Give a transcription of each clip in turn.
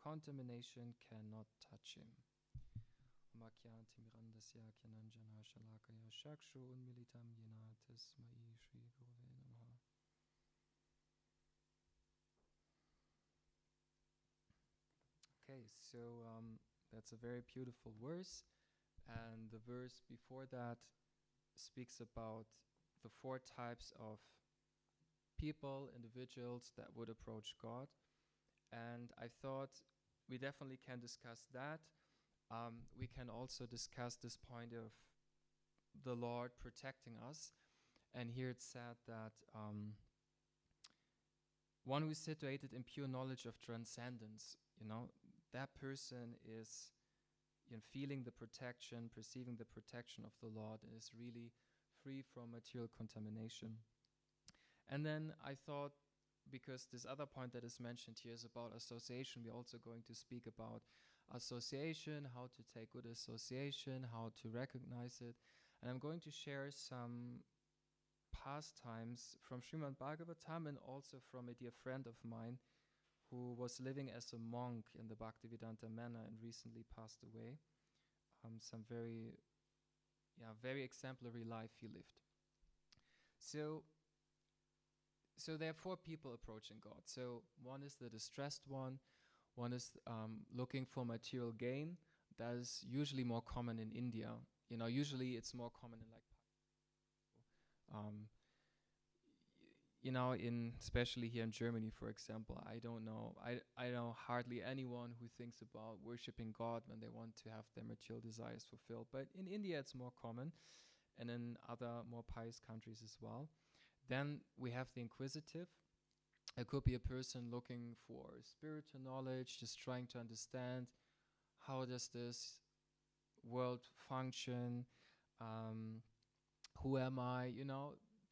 contamination cannot touch him. Okay, so that's a very beautiful verse. And the verse before that speaks about the 4 types of people, individuals that would approach God. And I thought we definitely can discuss that. We can also discuss this point of the Lord protecting us. And here it's said that one who is situated in pure knowledge of transcendence, that person is feeling the protection, perceiving the protection of the Lord, and is really free from material contamination. And then I thought, because this other point that is mentioned here is about association, we're also going to speak about association, how to take good association, how to recognize it. And I'm going to share some pastimes from Srimad Bhagavatam and also from a dear friend of mine who was living as a monk in the Bhaktivedanta manner and recently passed away. Some very exemplary life he lived. So there are 4 people approaching God. So one is the distressed one is looking for material gain. That is usually more common in India. Usually it's more common in like especially here in Germany, for example. I don't know hardly anyone who thinks about worshiping God when they want to have their material desires fulfilled. But in India it's more common, and in other more pious countries as well. Then we have the inquisitive. It could be a person looking for spiritual knowledge, just trying to understand how does this world function, who am I,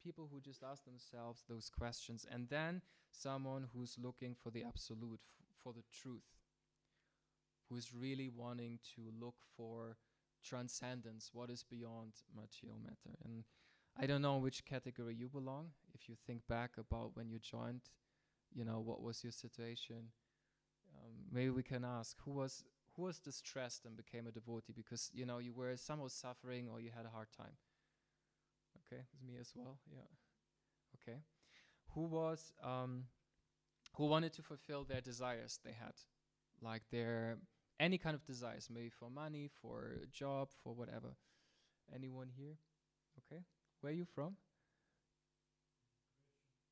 people who just ask themselves those questions. And then someone who's looking for the absolute, for the truth, who is really wanting to look for transcendence, what is beyond material matter. And I don't know which category you belong. If you think back about when you joined, what was your situation? Maybe we can ask, who was distressed and became a devotee because, you were somehow suffering or you had a hard time? Okay, it's me as well, yeah. Okay. Who wanted to fulfill their desires they had? Like any kind of desires, maybe for money, for a job, for whatever. Anyone here? Okay. Where are you from?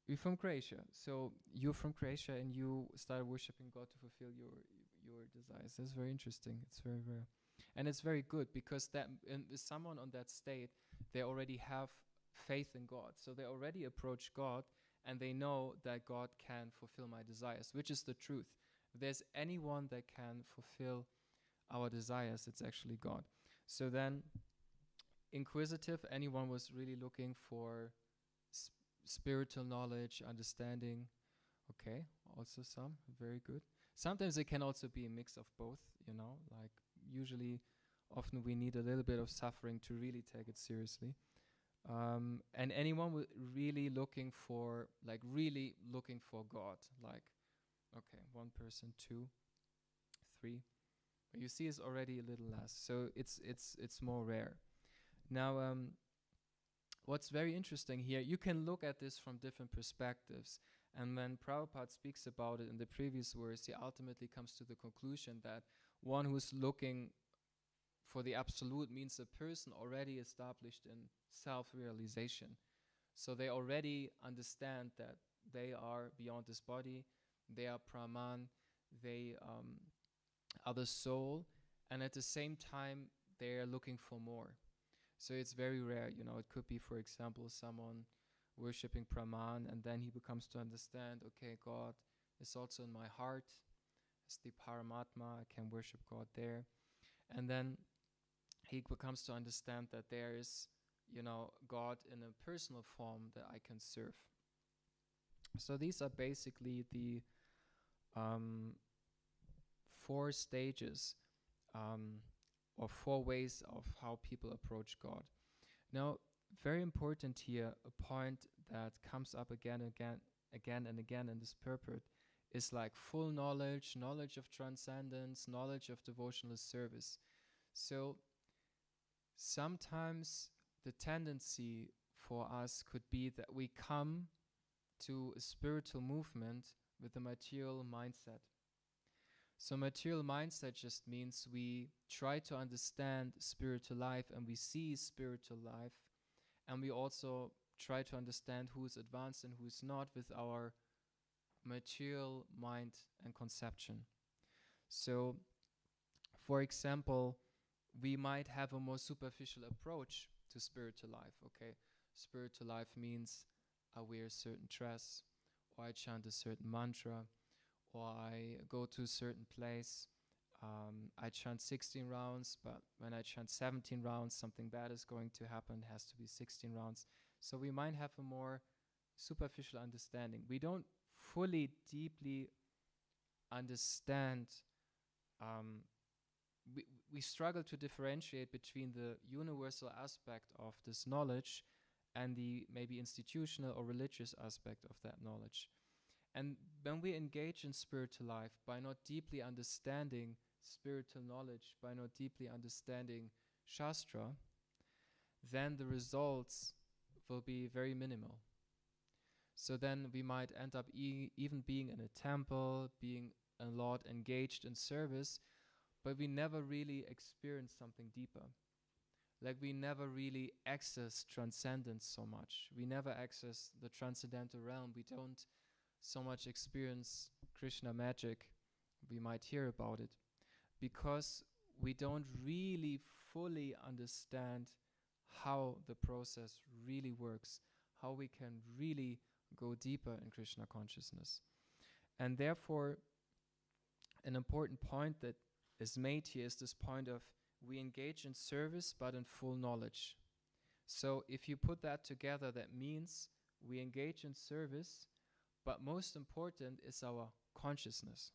You're from Croatia. So you're from Croatia and you started worshiping God to fulfill your desires. That's very interesting. It's very rare. And it's very good because someone on that state, they already have faith in God. So they already approach God and they know that God can fulfill my desires, which is the truth. If there's anyone that can fulfill our desires, it's actually God. So then inquisitive, anyone was really looking for spiritual knowledge, understanding. Okay, also some, very good. Sometimes it can also be a mix of both, like usually, often we need a little bit of suffering to really take it seriously. And anyone really looking for God, like, okay, 1 person, 2, 3. But you see it's already a little less, so it's more rare. Now, what's very interesting here, you can look at this from different perspectives. And when Prabhupada speaks about it in the previous verse, he ultimately comes to the conclusion that one who's looking for the absolute means a person already established in self-realization. So they already understand that they are beyond this body, they are Brahman, they are the soul, and at the same time they are looking for more. So it's very rare, it could be, for example, someone worshipping Brahman, and then he becomes to understand, okay, God is also in my heart, it's the Paramatma, I can worship God there. And then he becomes to understand that there is, God in a personal form that I can serve. So these are basically the 4 stages or 4 ways of how people approach God. Now, very important here, a point that comes up again and again in this purport is like full knowledge, knowledge of transcendence, knowledge of devotional service. So sometimes the tendency for us could be that we come to a spiritual movement with a material mindset. So material mindset just means we try to understand spiritual life and we see spiritual life, and we also try to understand who is advanced and who is not with our material mind and conception. So, for example, we might have a more superficial approach to spiritual life. Okay, spiritual life means I wear a certain dress, or I chant a certain mantra, or I go to a certain place. I chant 16 rounds, but when I chant 17 rounds, something bad is going to happen. It has to be 16 rounds. So we might have a more superficial understanding. We don't fully, deeply understand. We struggle to differentiate between the universal aspect of this knowledge and the maybe institutional or religious aspect of that knowledge. And when we engage in spiritual life by not deeply understanding spiritual knowledge, by not deeply understanding Shastra, then the results will be very minimal. So then we might end up even being in a temple, being a lot engaged in service, but we never really experience something deeper. Like we never really access transcendence so much. We never access the transcendental realm. We don't so much experience Krishna magic. We might hear about it because we don't really fully understand how the process really works, how we can really go deeper in Krishna consciousness. And therefore, an important point that is made here is this point of we engage in service but in full knowledge. So if you put that together, that means we engage in service, but most important is our consciousness.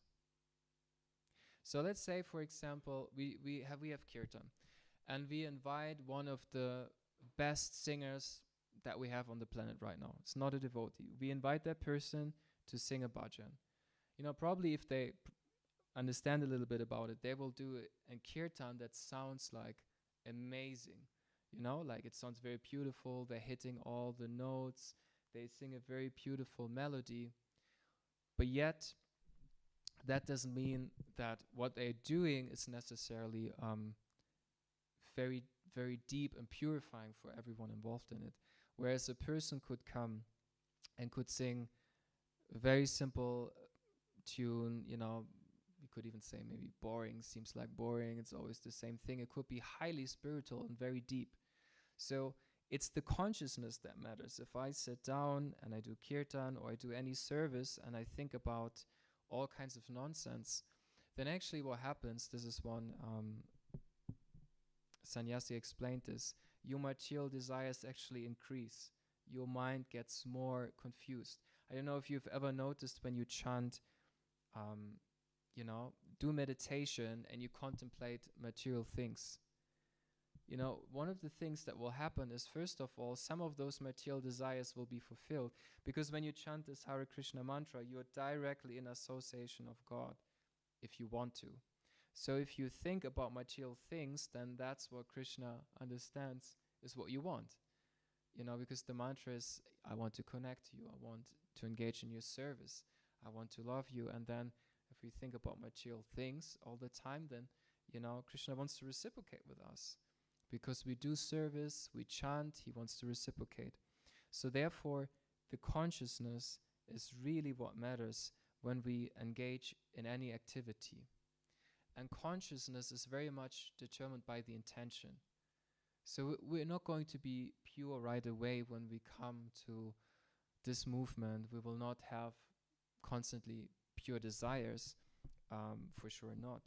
So let's say, for example, we have kirtan, and we invite one of the best singers that we have on the planet right now. It's not a devotee. We invite that person to sing a bhajan. Probably if they understand a little bit about it, they will do a kirtan that sounds like amazing. Like it sounds very beautiful. They're hitting all the notes. They sing a very beautiful melody. But yet, that doesn't mean that what they're doing is necessarily very, very deep and purifying for everyone involved in it. Whereas a person could come and could sing a very simple tune, we could even say maybe boring, seems like boring, it's always the same thing. It could be highly spiritual and very deep. So it's the consciousness that matters. If I sit down and I do kirtan or I do any service and I think about all kinds of nonsense, then actually what happens, this is one sannyasi explained this, your material desires actually increase. Your mind gets more confused. I don't know if you've ever noticed when you chant, do meditation and you contemplate material things. One of the things that will happen is, first of all, some of those material desires will be fulfilled, because when you chant this Hare Krishna mantra, you're directly in association of God, if you want to. So if you think about material things, then that's what Krishna understands is what you want. Because the mantra is, I want to connect to you, I want to engage in your service, I want to love you. And then if we think about material things all the time, then, Krishna wants to reciprocate with us. Because we do service, we chant, he wants to reciprocate. So therefore, the consciousness is really what matters when we engage in any activity. And consciousness is very much determined by the intention. So we're not going to be pure right away when we come to this movement. We will not have constantly pure desires, for sure not.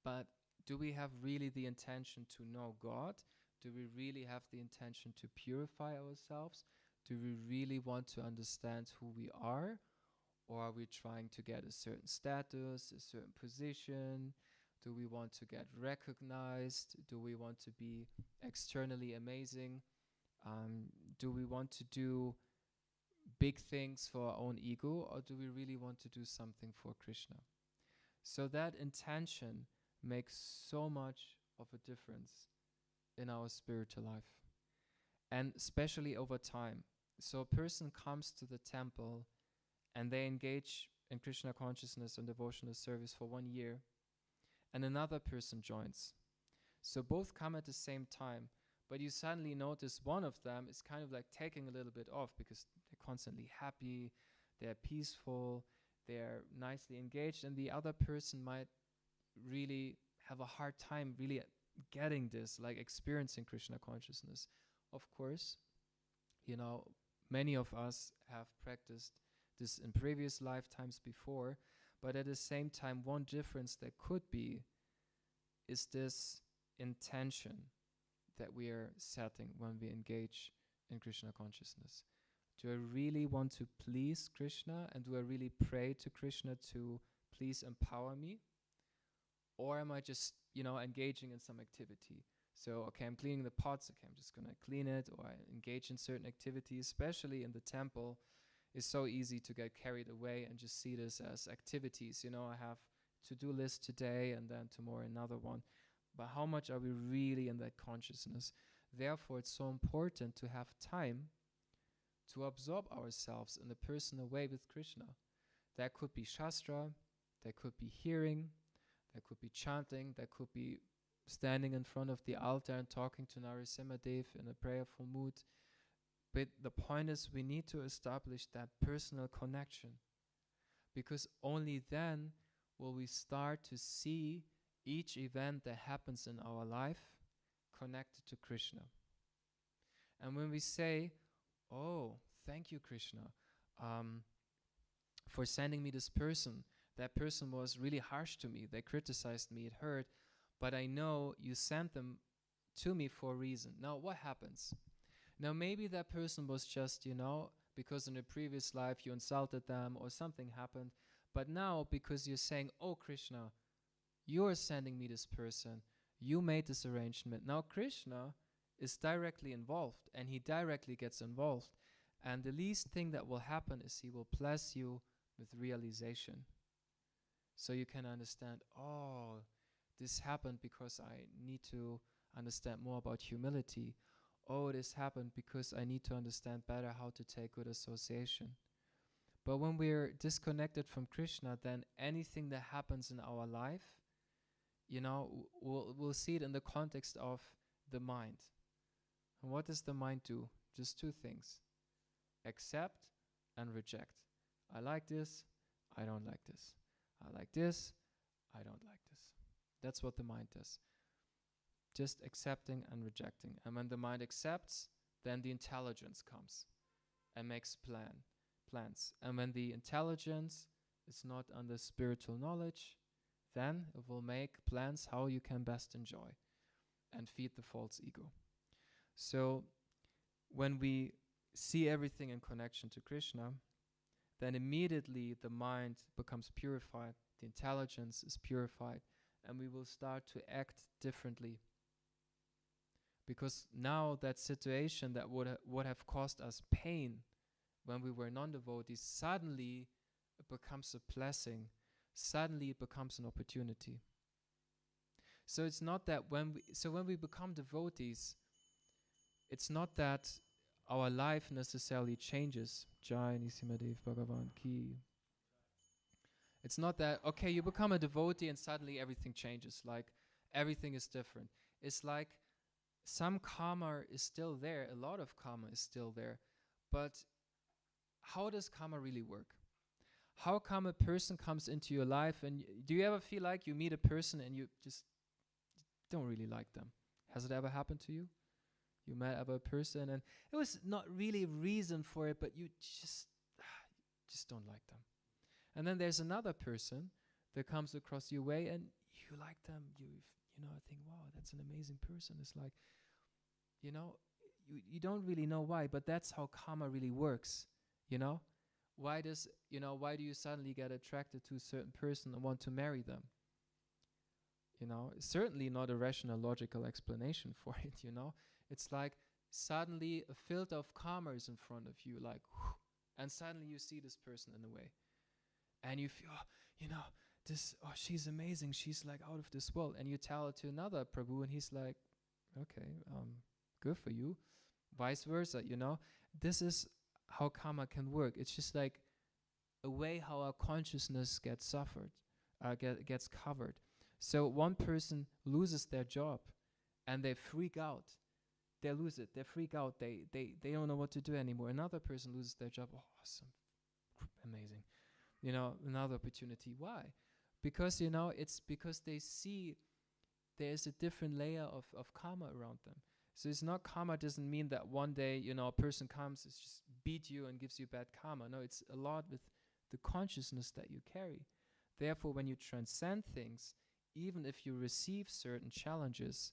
But do we have really the intention to know God? Do we really have the intention to purify ourselves? Do we really want to understand who we are? Or are we trying to get a certain status, a certain position? Do we want to get recognized? Do we want to be externally amazing? Do we want to do big things for our own ego, or do we really want to do something for Krishna? So that intention makes so much of a difference in our spiritual life, and especially over time. So a person comes to the temple and they engage in Krishna consciousness and devotional service for 1 year, and another person joins. So both come at the same time, but you suddenly notice one of them is kind of like taking a little bit off because they're constantly happy, they're peaceful, they're nicely engaged, and the other person might really have a hard time really getting this, like experiencing Krishna consciousness. Of course, many of us have practiced this in previous lifetimes before, but at the same time, one difference that could be is this intention that we are setting when we engage in Krishna consciousness. Do I really want to please Krishna, and do I really pray to Krishna to please empower me? Or am I just, engaging in some activity? So, okay, I'm cleaning the pots, okay, I'm just going to clean it, or I engage in certain activities, especially in the temple. It's so easy to get carried away and just see this as activities. I have to-do list today and then tomorrow another one. But how much are we really in that consciousness? Therefore, it's so important to have time to absorb ourselves in a personal way with Krishna. That could be Shastra, that could be hearing, that could be chanting, that could be standing in front of the altar and talking to Narasimhadev in a prayerful mood. But the point is, we need to establish that personal connection, because only then will we start to see each event that happens in our life connected to Krishna. And when we say, oh, thank you, Krishna, for sending me this person. That person was really harsh to me. They criticized me. It hurt. But I know you sent them to me for a reason. Now, what happens? Now, maybe that person was just, because in a previous life you insulted them or something happened. But now, because you're saying, oh, Krishna, you're sending me this person. You made this arrangement. Now, Krishna is directly involved, and he directly gets involved. And the least thing that will happen is he will bless you with realization. So you can understand, oh, this happened because I need to understand more about humility. Oh, this happened because I need to understand better how to take good association. But when we're disconnected from Krishna, then anything that happens in our life, we'll see it in the context of the mind. And what does the mind do? Just two things: accept and reject. I like this, I don't like this. I like this, I don't like this. That's what the mind does. Just accepting and rejecting. And when the mind accepts, then the intelligence comes and makes plans. And when the intelligence is not under spiritual knowledge, then it will make plans how you can best enjoy and feed the false ego. So when we see everything in connection to Krishna, then immediately the mind becomes purified, the intelligence is purified, and we will start to act differently. Because now that situation that would have caused us pain when we were non-devotees, suddenly it becomes a blessing. Suddenly it becomes an opportunity. So it's not that when we become devotees, it's not that our life necessarily changes. Jai Nisimadev Bhagavan Ki. It's not that, okay, you become a devotee and suddenly everything changes, like everything is different. It's like some karma is still there, a lot of karma is still there, but how does karma really work? How come a person comes into your life, and do you ever feel like you meet a person and you just don't really like them? Has it ever happened to you? You met a person and it was not really a reason for it, but you just don't like them. And then there's another person that comes across your way and you like them. I think, wow, that's an amazing person. It's like, you don't really know why, but that's how karma really works. Why do you suddenly get attracted to a certain person and want to marry them? Certainly not a rational, logical explanation for it, It's like suddenly a filter of karma is in front of you, like, whew, And suddenly you see this person in a way. And you feel, she's amazing. She's like out of this world. And you tell it to another Prabhu, and he's like, okay, good for you. Vice versa, This is how karma can work. It's just like a way how our consciousness gets gets covered. So one person loses their job and they freak out. They lose it. They freak out. They don't know what to do anymore. Another person loses their job. Oh, awesome. Amazing. Another opportunity. Why? Because, it's because they see there's a different layer of karma around them. So it's not karma doesn't mean that one day, a person comes, it's just beat you and gives you bad karma. No, it's a lot with the consciousness that you carry. Therefore, when you transcend things, even if you receive certain challenges,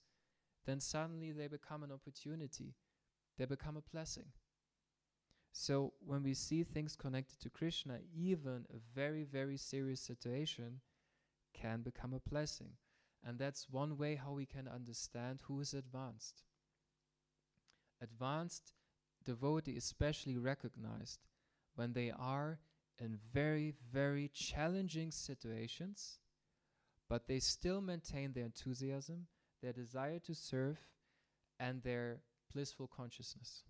then suddenly they become an opportunity. They become a blessing. So when we see things connected to Krishna, even a very, very serious situation can become a blessing. And that's one way how we can understand who is advanced. Advanced devotee especially recognized when they are in very, very challenging situations, but they still maintain their enthusiasm, their desire to serve, and their blissful consciousness,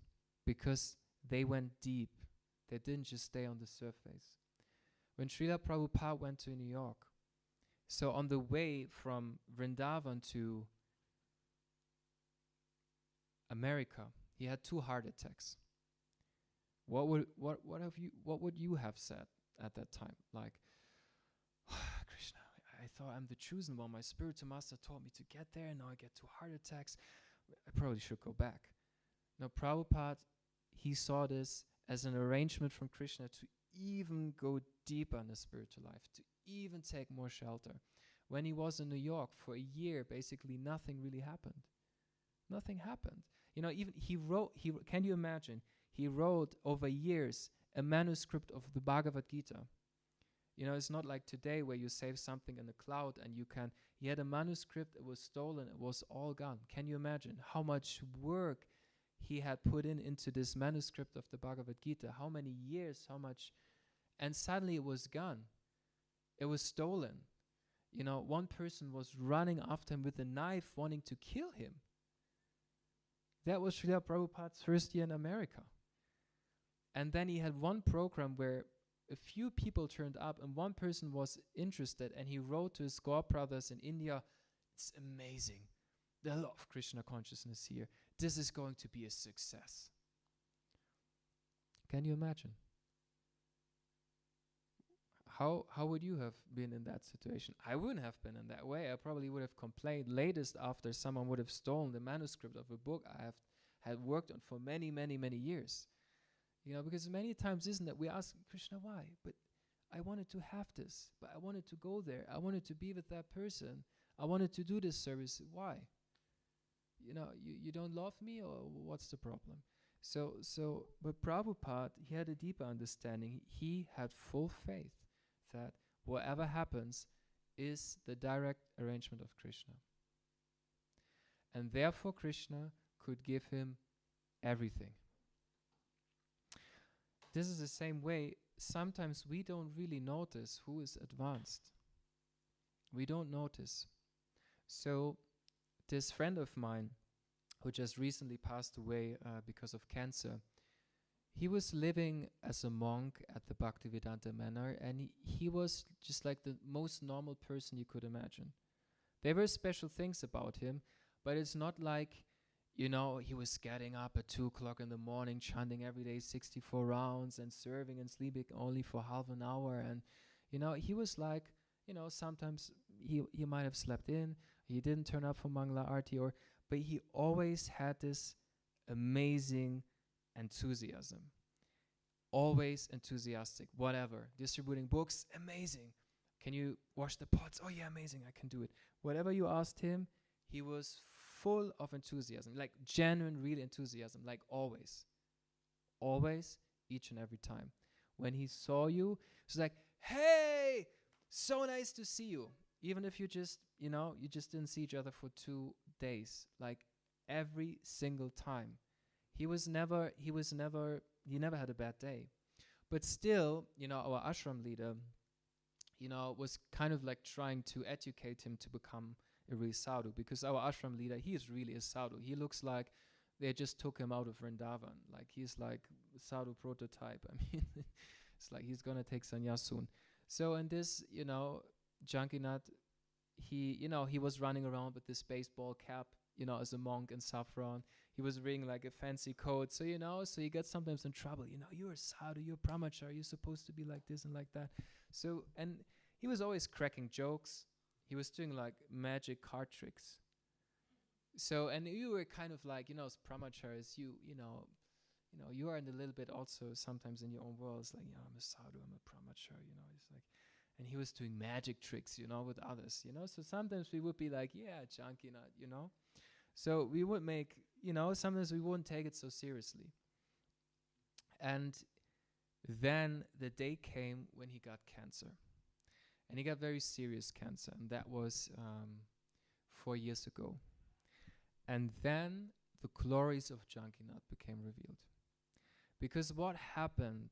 because they went deep. They didn't just stay on the surface. When Srila Prabhupada went to New York, so on the way from Vrindavan to America, he had 2 heart attacks. What would you have said at that time? Like, Krishna, I thought I'm the chosen one. My spiritual master told me to get there, and now I get 2 heart attacks. I probably should go back. Now, Prabhupada, he saw this as an arrangement from Krishna to even go deeper in the spiritual life, to even take more shelter. When he was in New York for a year, basically nothing really happened. Nothing happened. Even can you imagine? He wrote over years a manuscript of the Bhagavad Gita. It's not like today where you save something in the cloud and he had a manuscript, it was stolen, it was all gone. Can you imagine how much work he had put into this manuscript of the Bhagavad Gita? How many years, and suddenly it was gone. It was stolen. One person was running after him with a knife wanting to kill him. That was Srila Prabhupada's first year in America. And then he had one program where a few people turned up and one person was interested, and he wrote to his god brothers in India, it's amazing. There's a lot of Krishna consciousness here. This is going to be a success. Can you imagine? How would you have been in that situation? I wouldn't have been in that way. I probably would have complained latest after someone would have stolen the manuscript of a book I had worked on for many, many, many years. Because many times, isn't it, we ask Krishna, why? But I wanted to have this, but I wanted to go there. I wanted to be with that person. I wanted to do this service. Why? You don't love me, or what's the problem? But Prabhupada, he had a deeper understanding. He had full faith that whatever happens is the direct arrangement of Krishna. And therefore Krishna could give him everything. This is the same way. Sometimes we don't really notice who is advanced. We don't notice. So this friend of mine, who just recently passed away because of cancer, he was living as a monk at the Bhaktivedanta Manor, and he was just like the most normal person you could imagine. There were special things about him, but it's not like, he was getting up at 2 o'clock in the morning, chanting every day 64 rounds and serving and sleeping only for half an hour. And, he was like, sometimes he might have slept in, he didn't turn up for Mangala Arti, but he always had this amazing enthusiasm. Always enthusiastic, whatever. Distributing books, amazing. Can you wash the pots? Oh yeah, amazing, I can do it. Whatever you asked him, he was full of enthusiasm, like genuine, real enthusiasm, like always. Always, each and every time. When he saw you, he was like, hey, so nice to see you. Even if you just didn't see each other for 2 days, like every single time. He never had a bad day. But still, our ashram leader, was kind of like trying to educate him to become a real sadhu, because our ashram leader, he is really a sadhu. He looks like they just took him out of Vrindavan. Like he's like a sadhu prototype. I mean, it's like he's gonna take sannyas soon. So in this, Jankinath, he was running around with this baseball cap, as a monk in saffron. He was wearing like a fancy coat. So, so he gets sometimes in trouble. You're a sadhu, you're a brahmachari, you're supposed to be like this and like that. So, and he was always cracking jokes. He was doing like magic card tricks. So, and you were kind of like, as brahmacharis, you are in a little bit also sometimes in your own world. It's like, I'm a sadhu, I'm a brahmachari, it's like, and he was doing magic tricks, with others, So sometimes we would be like, yeah, Jankinath, So we would make, sometimes we wouldn't take it so seriously. And then the day came when he got cancer. And he got very serious cancer. And that was 4 years ago. And then the glories of Jankinath became revealed. Because what happened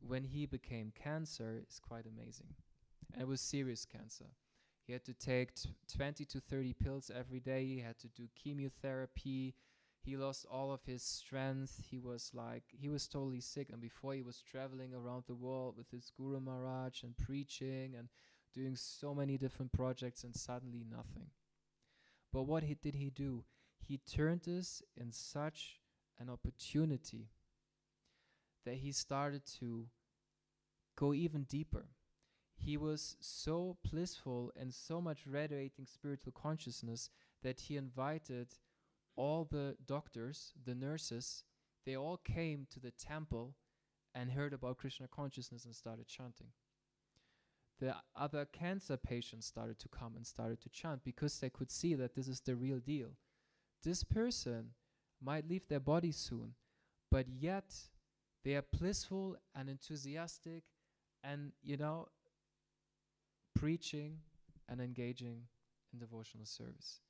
when he became cancer is quite amazing. And it was serious cancer. He had to take 20 to 30 pills every day. He had to do chemotherapy. He lost all of his strength. He was totally sick. And before, he was traveling around the world with his Guru Maharaj and preaching and doing so many different projects, and suddenly nothing. But what did he do? He turned this in such an opportunity that he started to go even deeper. He was so blissful and so much radiating spiritual consciousness that he invited all the doctors, the nurses, they all came to the temple and heard about Krishna consciousness and started chanting. The other cancer patients started to come and started to chant because they could see that this is the real deal. This person might leave their body soon, but yet they are blissful and enthusiastic and, preaching and engaging in devotional service.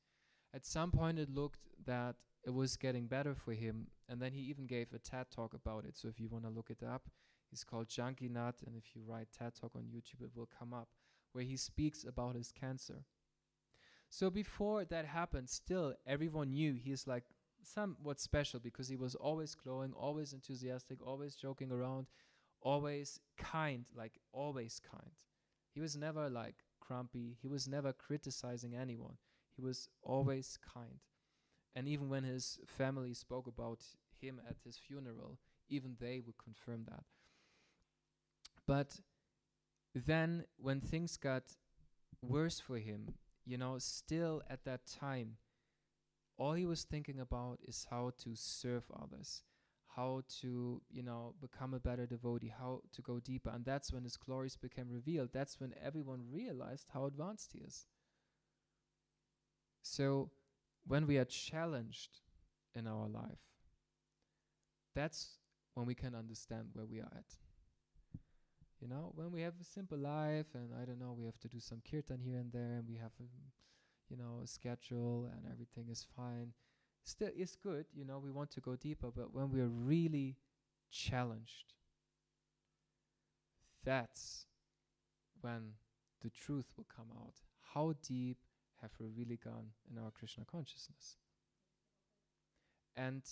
At some point it looked that it was getting better for him, and then he even gave a TED talk about it. So if you want to look it up, he's called Jankinath, and if you write TED talk on YouTube, it will come up, where he speaks about his cancer. So before that happened, still everyone knew he's like somewhat special, because he was always glowing, always enthusiastic, always joking around, always kind, like always kind. He was never like grumpy. He was never criticizing anyone. He was always kind. And even when his family spoke about him at his funeral, even they would confirm that. But then when things got worse for him, still at that time, all he was thinking about is how to serve others, how to, become a better devotee, how to go deeper. And that's when his glories became revealed. That's when everyone realized how advanced he is. So when we are challenged in our life, that's when we can understand where we are at. When we have a simple life and we have to do some kirtan here and there, and we have a schedule and everything is fine. Still, it's good, we want to go deeper, but when we're really challenged, that's when the truth will come out. How deep have we really gone in our Krishna consciousness? And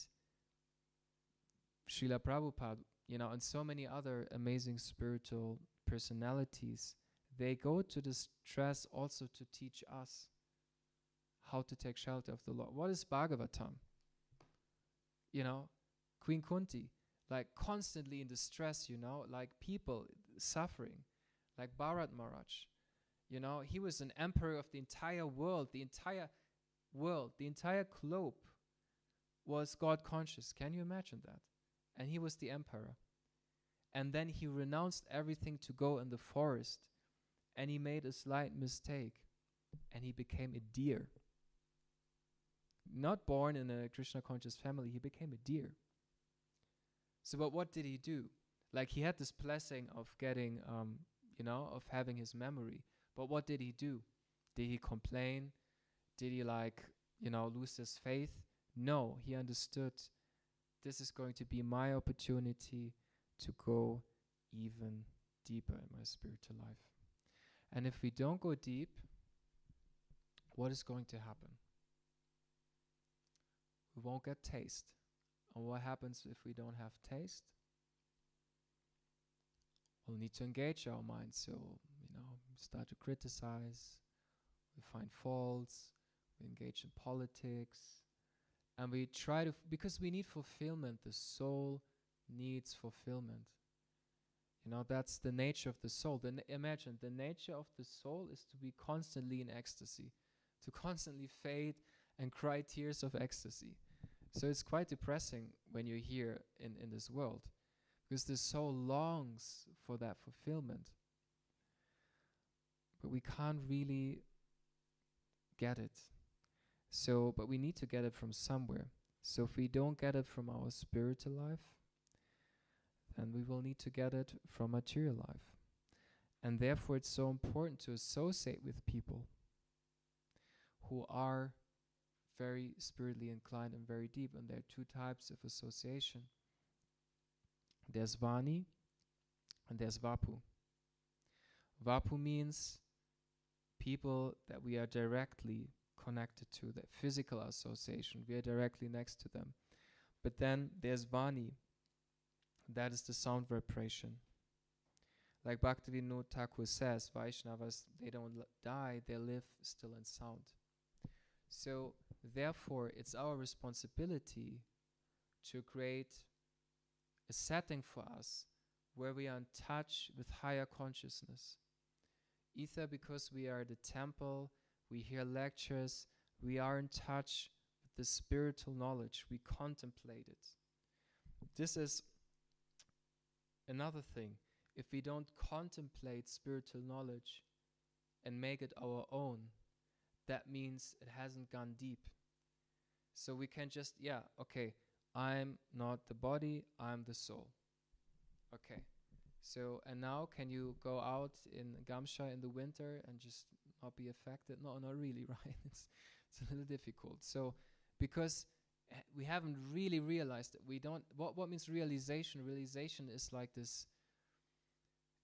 Srila Prabhupada, and so many other amazing spiritual personalities, they go to this stress also to teach us how to take shelter of the Lord. What is Bhagavatam? Queen Kunti, like constantly in distress, like people suffering, like Bharat Maharaj. He was an emperor of the entire world. The entire globe was God conscious. Can you imagine that? And he was the emperor. And then he renounced everything to go in the forest, and he made a slight mistake, and he became a deer. Not born in a Krishna conscious family, he became a deer. So, but what did he do? Like, he had this blessing of getting, of having his memory. But what did he do? Did he complain? Did he lose his faith? No, he understood this is going to be my opportunity to go even deeper in my spiritual life. And if we don't go deep, what is going to happen? We won't get taste. And what happens if we don't have taste? We'll need to engage our minds. So, start to criticize, we find faults, we engage in politics, and we try to, because we need fulfillment. The soul needs fulfillment. That's the nature of the soul. Imagine, the nature of the soul is to be constantly in ecstasy, to constantly fade and cry tears of ecstasy. So it's quite depressing when you're here in this world, because the soul longs for that fulfillment. But we can't really get it. So, but we need to get it from somewhere. So if we don't get it from our spiritual life, then we will need to get it from material life. And therefore it's so important to associate with people who are very spiritually inclined and very deep. And there are two types of association. There's Vani and there's Vapu. Vapu means people that we are directly connected to, that physical association, we are directly next to them. But then there's Vani, that is the sound vibration. Like Bhaktivinoda Thakur says, Vaishnavas, they don't die, they live still in sound. So therefore it's our responsibility to create a setting for us where we are in touch with higher consciousness. Either because we are the temple, we hear lectures, we are in touch with the spiritual knowledge, we contemplate it. This is another thing. If we don't contemplate spiritual knowledge and make it our own, that means it hasn't gone deep. So we can just, I'm not the body, I'm the soul. Okay. So, and now can you go out in Gamsha in the winter and just not be affected? No, not really, right? It's a little difficult. So, because we haven't really realized that we don't, what means realization? Realization is like this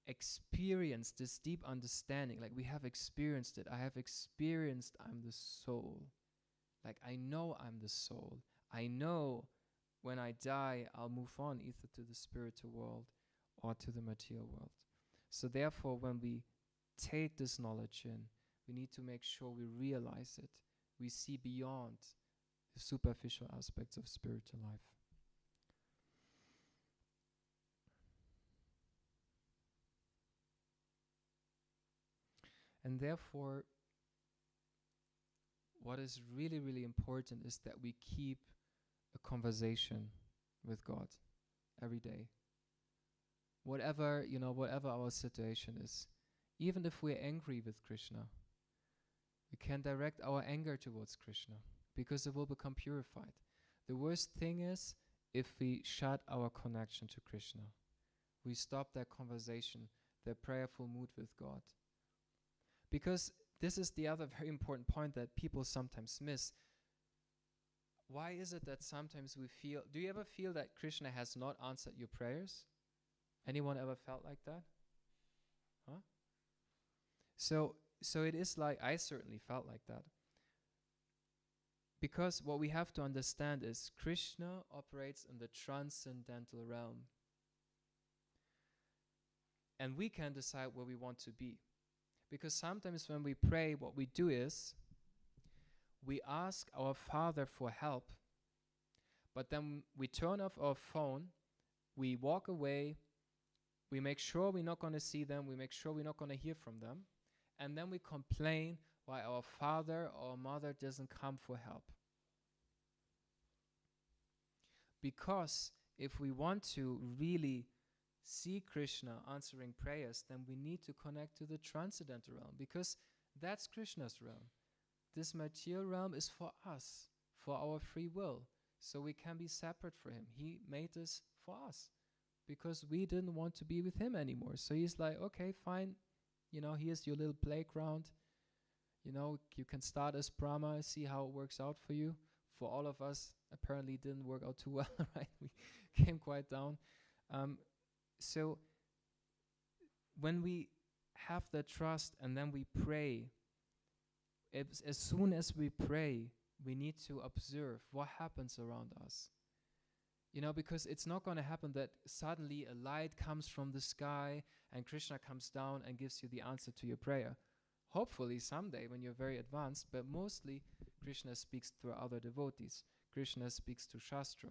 experience, this deep understanding. Like we have experienced it. I have experienced I'm the soul. Like I know I'm the soul. I know when I die, I'll move on either to the spiritual world or to the material world. So therefore, when we take this knowledge in, we need to make sure we realize it. We see beyond the superficial aspects of spiritual life. And therefore, what is really, really important is that we keep a conversation with God every day. Whatever our situation is, even if we're angry with Krishna, we can direct our anger towards Krishna because it will become purified. The worst thing is if we shut our connection to Krishna. We stop that conversation, that prayerful mood with God. Because this is the other very important point that people sometimes miss. Why is it that sometimes we feel, do you ever feel that Krishna has not answered your prayers? Anyone ever felt like that? Huh? So it is like, I certainly felt like that. Because what we have to understand is Krishna operates in the transcendental realm. And we can decide where we want to be. Because sometimes when we pray, what we do is, we ask our Father for help, but then we turn off our phone, we walk away, we make sure we're not going to see them, we make sure we're not going to hear from them, and then we complain why our father or mother doesn't come for help. Because if we want to really see Krishna answering prayers, then we need to connect to the transcendental realm, because that's Krishna's realm. This material realm is for us, for our free will, so we can be separate from him. He made this for us because we didn't want to be with him anymore. So he's like, okay, fine, here's your little playground. You can start as Brahma, see how it works out for you. For all of us, apparently it didn't work out too well, right? We came quite down. So when we have that trust and then we pray, as soon as we pray, we need to observe what happens around us. Because it's not going to happen that suddenly a light comes from the sky and Krishna comes down and gives you the answer to your prayer. Hopefully someday when you're very advanced, but mostly Krishna speaks through other devotees. Krishna speaks to Shastra.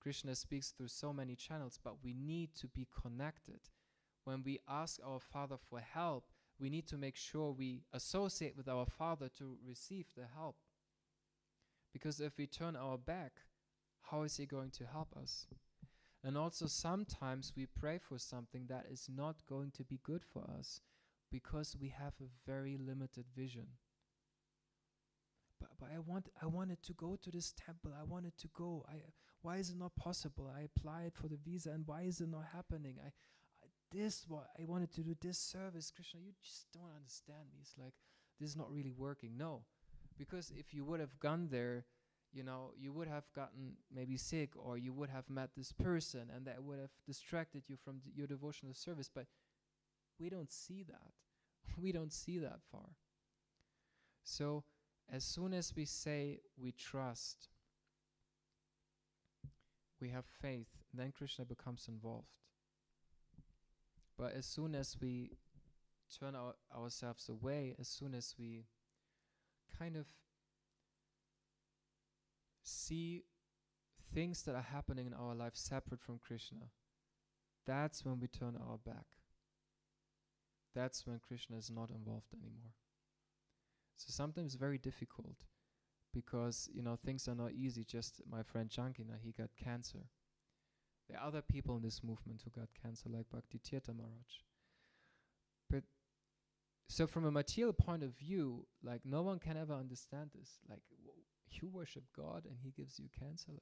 Krishna speaks through so many channels, but we need to be connected. When we ask our Father for help, we need to make sure we associate with our Father to receive the help. Because if we turn our back, how is He going to help us? And also sometimes we pray for something that is not going to be good for us because we have a very limited vision. But I wanted to go to this temple. I wanted to go. Why is it not possible? I applied for the visa, and why is it not happening? I wanted to do this service. Krishna, you just don't understand me. It's like, this is not really working. No, because if you would have gone there, you would have gotten maybe sick, or you would have met this person, and that would have distracted you from your devotional service. But we don't see that. We don't see that far. So as soon as we say we trust, we have faith, then Krishna becomes involved. But as soon as we turn ourselves away, as soon as we kind of see things that are happening in our life separate from Krishna, that's when we turn our back. That's when Krishna is not involved anymore. So sometimes it's very difficult because, things are not easy. Just my friend Jankina, he got cancer. There are other people in this movement who got cancer, like Bhakti Tirtha Maharaj. But so from a material point of view, like, no one can ever understand this. Like, you worship God and He gives you cancer,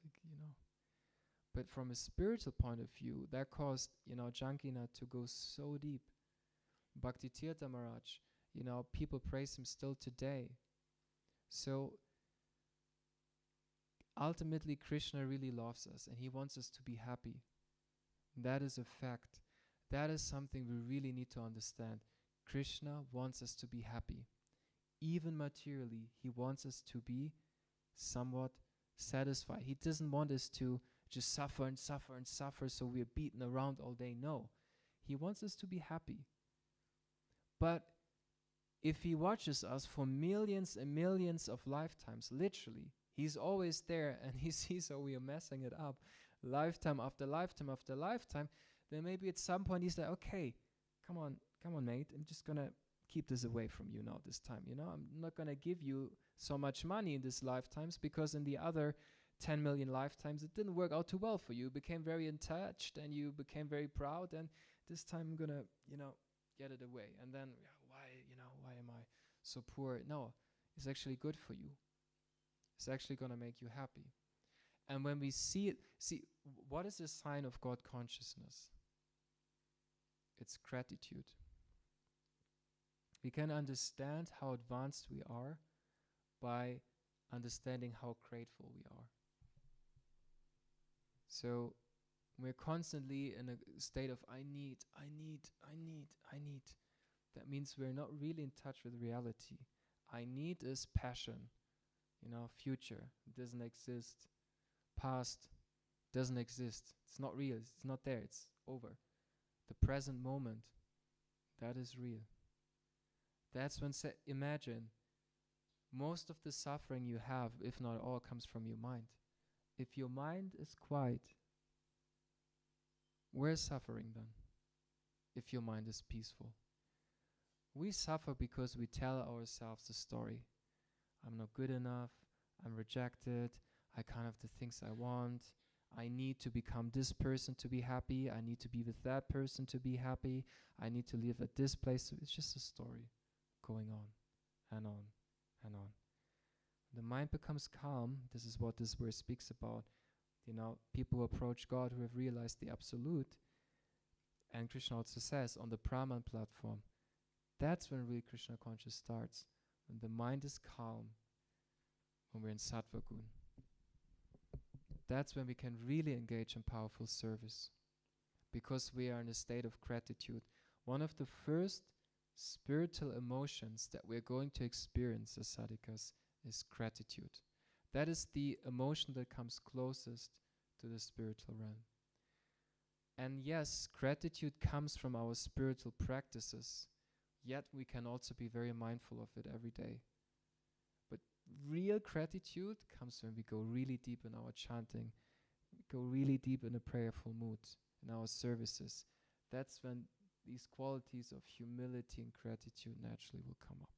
But from a spiritual point of view, that caused, Jankina to go so deep. Bhakti Tirtha Maharaj, people praise him still today. So ultimately, Krishna really loves us and He wants us to be happy. That is a fact. That is something we really need to understand. Krishna wants us to be happy. Even materially, He wants us to be somewhat satisfied. He doesn't want us to just suffer and suffer and suffer so we're beaten around all day. No. He wants us to be happy. But if He watches us for millions and millions of lifetimes, literally, He's always there and He sees how we are messing it up, lifetime after lifetime after lifetime, then maybe at some point He's like, okay, come on, mate, I'm just going to keep this away from you now this time. I'm not going to give you so much money in these lifetimes because in the other 10 million lifetimes it didn't work out too well for you. You became very attached and you became very proud, and this time I'm going to, get it away. And then, why am I so poor? No, it's actually good for you. It's actually going to make you happy. And when we see it, what is a sign of God consciousness? It's gratitude. We can understand how advanced we are by understanding how grateful we are. So we're constantly in a state of I need. That means we're not really in touch with reality. I need is passion. Future doesn't exist. Past doesn't exist. It's not real. It's not there. It's over. The present moment, that is real. That's when, imagine, most of the suffering you have, if not all, comes from your mind. If your mind is quiet, where's suffering then? If your mind is peaceful. We suffer because we tell ourselves the story. I'm not good enough. I'm rejected. I can't have the things I want. I need to become this person to be happy. I need to be with that person to be happy. I need to live at this place. It's just a story going on and on and on. The mind becomes calm. This is what this verse speaks about. People who approach God who have realized the absolute. And Krishna also says on the Brahman platform, that's when really Krishna conscious starts. When the mind is calm, when we're in Sattva Gun. That's when we can really engage in powerful service. Because we are in a state of gratitude. one of the first spiritual emotions that we're going to experience as sadhakas is gratitude. That is the emotion that comes closest to the spiritual realm. And yes, gratitude comes from our spiritual practices, yet we can also be very mindful of it every day. But real gratitude comes when we go really deep in our chanting, we go really deep in a prayerful mood, in our services. That's when these qualities of humility and gratitude naturally will come up.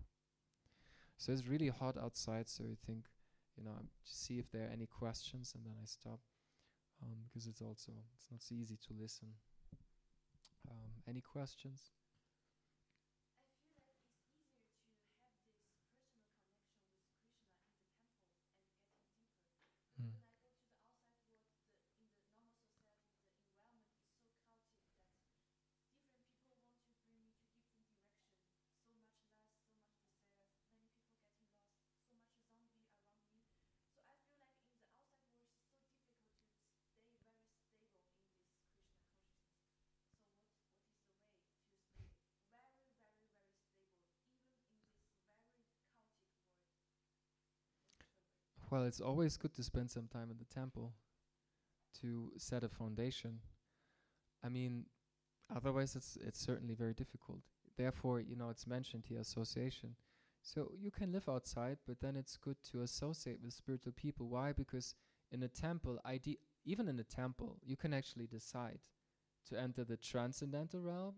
So it's really hot outside, so I think, just see if there are any questions, and then I stop, because it's not so easy to listen. Any questions? Well, it's always good to spend some time in the temple to set a foundation. I mean, otherwise it's certainly very difficult. Therefore, it's mentioned here, association. So you can live outside, but then it's good to associate with spiritual people. Why? Because in a temple, even in a temple, you can actually decide to enter the transcendental realm,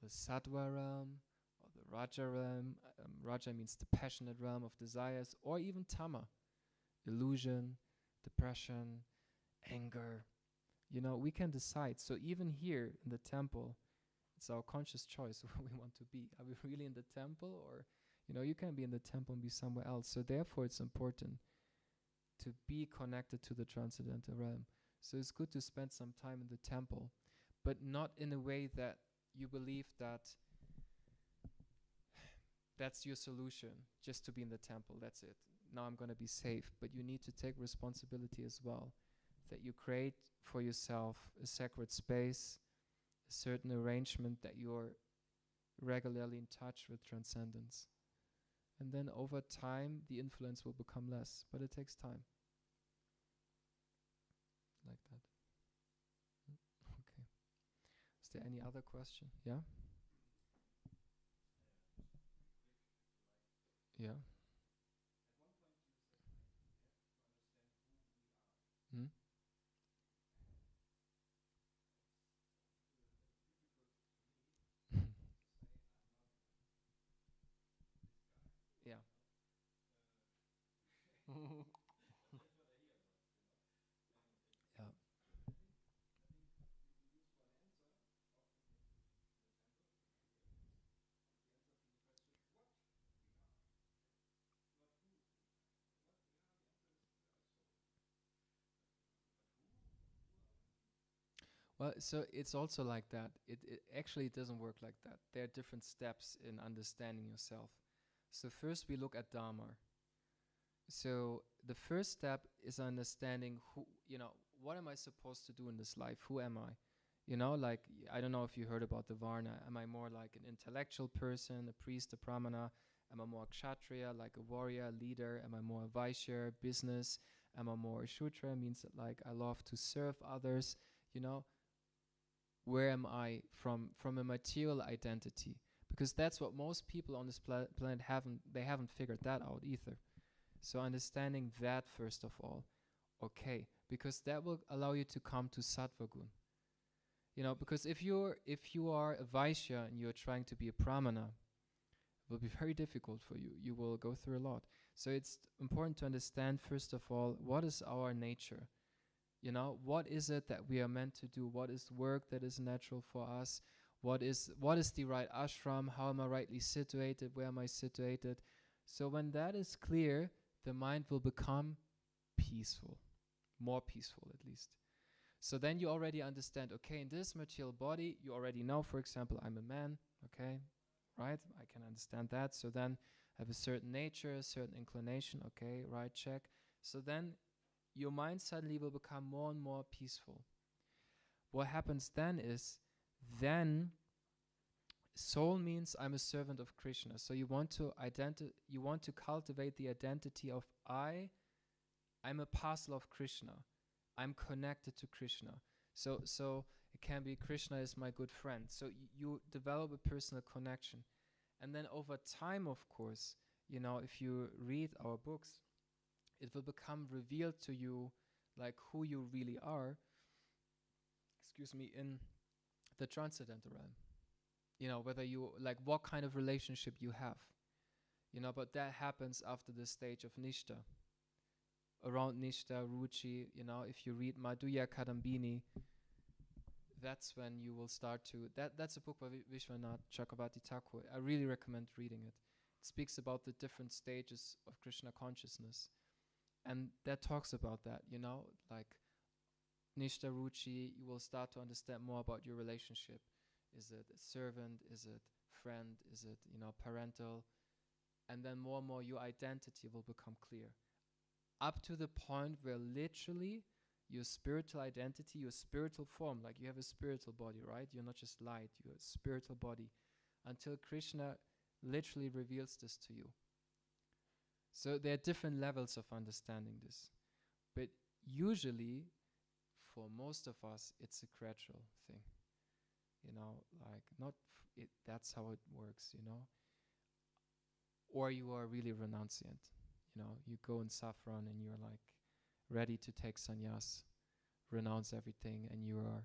or the sattva realm, or the raja realm. Raja means the passionate realm of desires, or even tama, illusion, depression, anger. We can decide. So even here in the temple, it's our conscious choice where we want to be. Are we really in the temple, or you can be in the temple and be somewhere else. So therefore it's important to be connected to the transcendental realm. So it's good to spend some time in the temple, but not in a way that you believe that that's your solution, just to be in the temple, that's it. Now I'm going to be safe. But you need to take responsibility as well, that you create for yourself a sacred space, a certain arrangement that you're regularly in touch with transcendence. And then over time, the influence will become less, but it takes time. Like that. Okay. Is there any other question? Yeah? Yeah. Hmm? Yeah. Yeah. Well, so it's also like that. It actually doesn't work like that. There are different steps in understanding yourself. So first we look at Dharma. So the first step is understanding what am I supposed to do in this life? Who am I? Like, I don't know if you heard about the Varna. Am I more like an intellectual person, a priest, a brahmana? Am I more kshatriya, like a warrior, leader? Am I more a vaishya, business? Am I more a shudra? Means that, like, I love to serve others. Where am I from a material identity? Because that's what most people on this planet haven't figured that out either. So understanding that first of all, okay, because that will allow you to come to sattva gun. Because if you are a vaishya and you're trying to be a brahmana, it will be very difficult for you. You will go through a lot. So it's important to understand first of all, what is our nature? What is it that we are meant to do? What is work that is natural for us? What is the right ashram? How am I rightly situated? Where am I situated? So when that is clear, the mind will become peaceful, more peaceful at least. So then you already understand, okay, in this material body, you already know, for example, I'm a man, okay, right? I can understand that. So then I have a certain nature, a certain inclination, okay, right, check. So then your mind suddenly will become more and more peaceful. What happens then is, then soul means I'm a servant of Krishna. So you want to cultivate the identity of I'm a parcel of Krishna. I'm connected to Krishna. So it can be Krishna is my good friend. So you develop a personal connection. And then over time, of course, if you read our books, it will become revealed to you like who you really are, in the transcendental realm. Whether you, like, what kind of relationship you have. But that happens after the stage of Nishta. Around Nishta, Ruchi, if you read Madhurya Kadambini, that's when you will start to, that's a book by Vishwanath Chakravarti Thakur. I really recommend reading it. It speaks about the different stages of Krishna consciousness. And that talks about that, like Nishta Ruchi, you will start to understand more about your relationship. Is it a servant? Is it friend? Is it, parental? And then more and more your identity will become clear. Up to the point where literally your spiritual identity, your spiritual form, like you have a spiritual body, right? You're not just light, you're a spiritual body. Until Krishna literally reveals this to you. So there are different levels of understanding this. But usually, for most of us, it's a gradual thing. Like not that's how it works, Or you are really renunciant. You go in saffron and you're like ready to take sannyas, renounce everything, and you are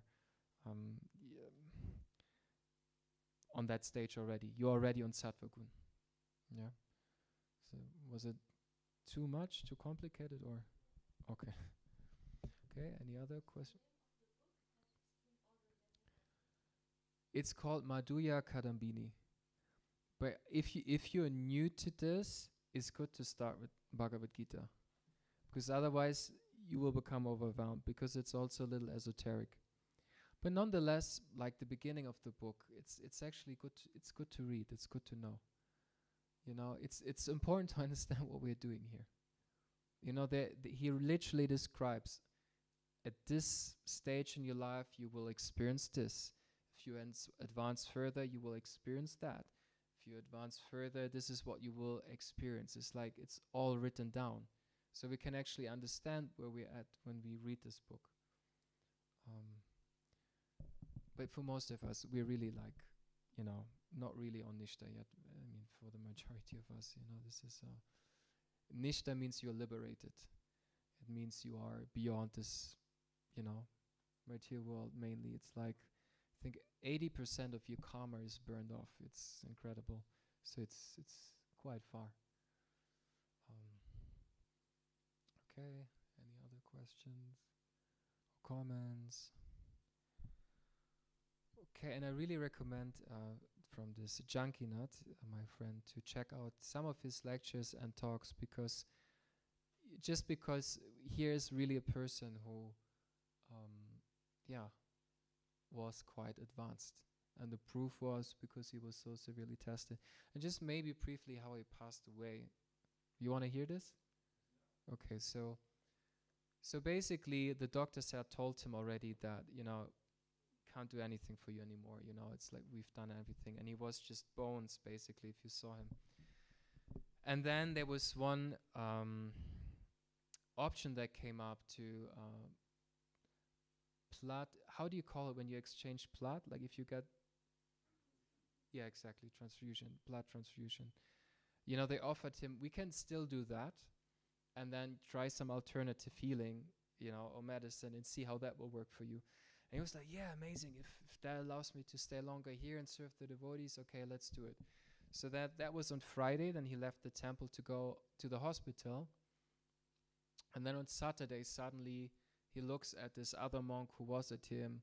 on that stage already. You're already on sattva gun. Yeah. So was it too much, too complicated, or okay? Okay. Any other question? It's called Madhurya Kadambini. But if you're new to this, it's good to start with Bhagavad Gita, because otherwise you will become overwhelmed, because it's also a little esoteric. But nonetheless, like the beginning of the book, it's actually good. It's good to read. It's good to know. It's important to understand what we're doing here. He literally describes, at this stage in your life, you will experience this. If you advance further, you will experience that. If you advance further, this is what you will experience. It's like it's all written down. So we can actually understand where we're at when we read this book. But for most of us, we're really like, not really on Nishta yet. I mean, for the majority of us, this is... Nishta means you're liberated. It means you are beyond this, material world mainly. It's like, I think 80% of your karma is burned off. It's incredible. So it's quite far. Okay, any other questions or comments? Okay, and I really recommend from this Jankinat, my friend, to check out some of his lectures and talks, because here's really a person who was quite advanced, and the proof was because he was so severely tested. And just maybe briefly how he passed away. You want to hear this? Okay, so basically the doctors had told him already that, can't do anything for you anymore, it's like we've done everything, and he was just bones basically if you saw him. And then there was one option that came up to blood, how do you call it when you exchange blood? Like if you get, yeah, exactly, transfusion, blood transfusion. They offered him, we can still do that, and then try some alternative healing, or medicine, and see how that will work for you. And he was like, yeah, amazing. If that allows me to stay longer here and serve the devotees, okay, let's do it. So that was on Friday. Then he left the temple to go to the hospital. And then on Saturday, suddenly he looks at this other monk who was at him.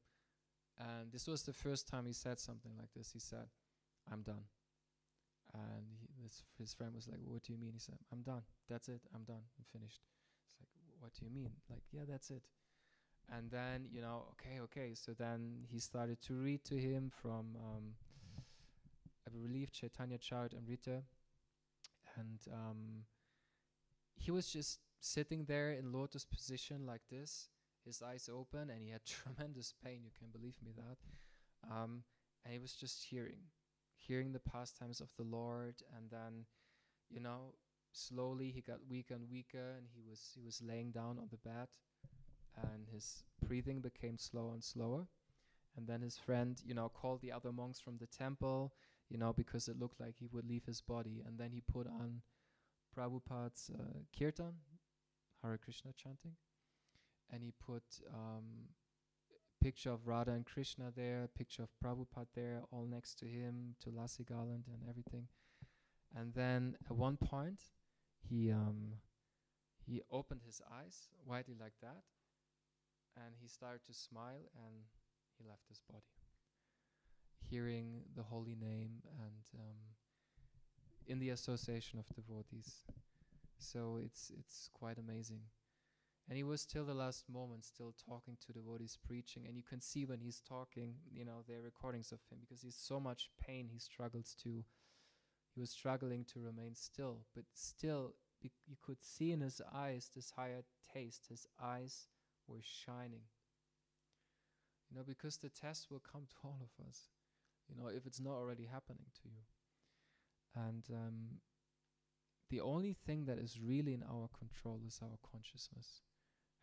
And this was the first time he said something like this. He said, I'm done. And his friend was like, what do you mean? He said, I'm done. That's it. I'm done. I'm finished. It's like, what do you mean? Like, yeah, that's it. And then, okay. So then he started to read to him from, I believe, Chaitanya Charitamrita. And he was just sitting there in lotus position like this, his eyes open, and he had tremendous pain. You can believe me that. And he was just hearing hearing the pastimes of the Lord, and then, you know, slowly he got weaker and weaker, and he was laying down on the bed, and his breathing became slower and slower. And then his friend, you know, called the other monks from the temple, you know, because it looked like he would leave his body. And then he put on Prabhupada's kirtan, Hare Krishna chanting, and he put picture of Radha and Krishna there, picture of Prabhupada there, all next to him, Tulasi garland and everything. And then at one point, he opened his eyes widely like that, and he started to smile, and he left his body, hearing the holy name and in the association of devotees. So it's quite amazing. And he was till the last moment still talking to devotees, preaching. And you can see when he's talking, you know, there are recordings of him, because he's so much pain, he was struggling to remain still. But still, you could see in his eyes this higher taste. His eyes were shining. You know, because the test will come to all of us, you know, if it's not already happening to you. And the only thing that is really in our control is our consciousness.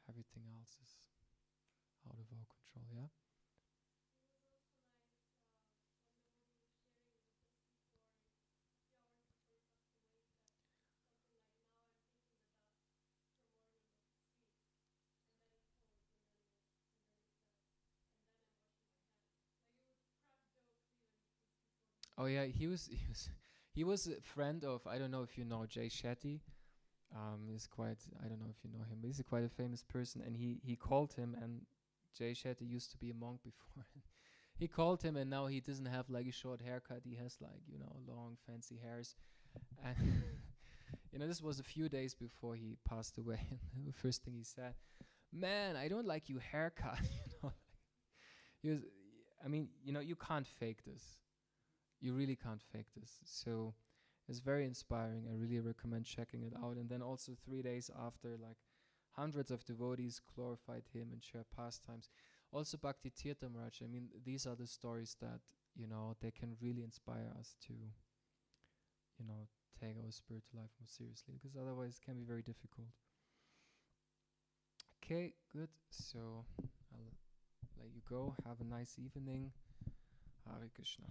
Everything else is out of our control, yeah? Oh yeah, he was a friend of, I don't know if you know Jay Shetty. He's quite, I don't know if you know him, but he's quite a famous person. And he called him, and Jay Shetty used to be a monk before. He called him, and now he doesn't have like a short haircut. He has like, you know, long fancy hairs. And you know, this was a few days before he passed away. And the first thing he said, "Man, I don't like your haircut." You know, he was, I mean, you know, you can't fake this. You really can't fake this. So it's very inspiring. I really recommend checking it out. And then also 3 days after, like, hundreds of devotees glorified him and shared pastimes. Also Bhakti Tirtha Maharaj. I mean, these are the stories that, you know, they can really inspire us to, you know, take our spiritual life more seriously, because otherwise it can be very difficult. Okay, good. So I'll let you go. Have a nice evening. Hare Krishna.